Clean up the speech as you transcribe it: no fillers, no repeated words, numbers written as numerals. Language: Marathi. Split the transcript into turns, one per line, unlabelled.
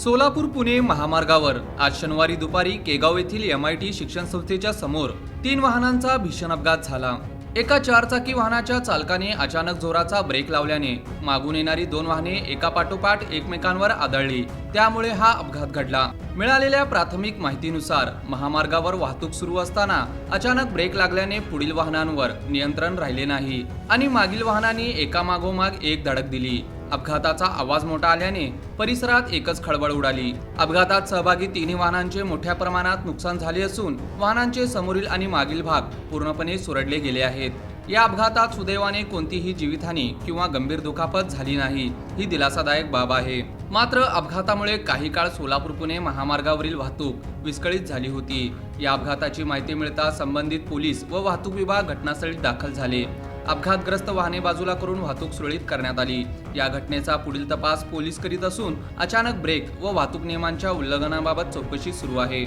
सोलापूर पुणे महामार्गावर आज शनिवारी दुपारी केगाव येथील MIT शिक्षण संस्थेच्या समोर 3 वाहनांचा भीषण अपघात झाला। एका 4 चाकी वाहनाच्या चालकाने अचानक जोराचा ब्रेक लावल्याने मागून येणारी 2 वाहने एकापाठोपाठ एकमेकांवर आदळली, त्यामुळे हा अपघात घडला। मिळालेल्या प्राथमिक माहितीनुसार महामार्गावर वाहतूक सुरू असताना अचानक ब्रेक लागल्याने पुढील वाहनांवर नियंत्रण राहिले नाही आणि मागील वाहनांनी एकामागोमाग एक धडक दिली। अपघाताचा आवाज मोठा आल्याने परिसरात एकच खळबळ उडाली। अपघातात सहभागी तिन्ही वाहनांचे मोठ्या प्रमाणात नुकसान झाले असून वाहनांचे समोरील आणि मागील भाग पूर्णपणे सुरडले गेले आहेत। या अपघातात सुदैवाने कोणतीही जीवितहानी किंवा गंभीर दुखापत झाली नाही, ही दिलासादायक बाब आहे। मात्र अपघातामुळे काही काळ सोलापूर पुणे महामार्गावरील वाहतूक विस्कळीत झाली होती। या अपघाताची माहिती मिळताच संबंधित पोलीस व वाहतूक विभाग घटनास्थळी दाखल झाले। अपघातग्रस्त वाहने बाजूला करून वाहतूक सुरळीत करण्यात आली। या घटनेचा पुढील तपास पोलीस करीत असून अचानक ब्रेक व वाहतूक नियमांच्या उल्लंघनाबाबत चौकशी सुरू आहे।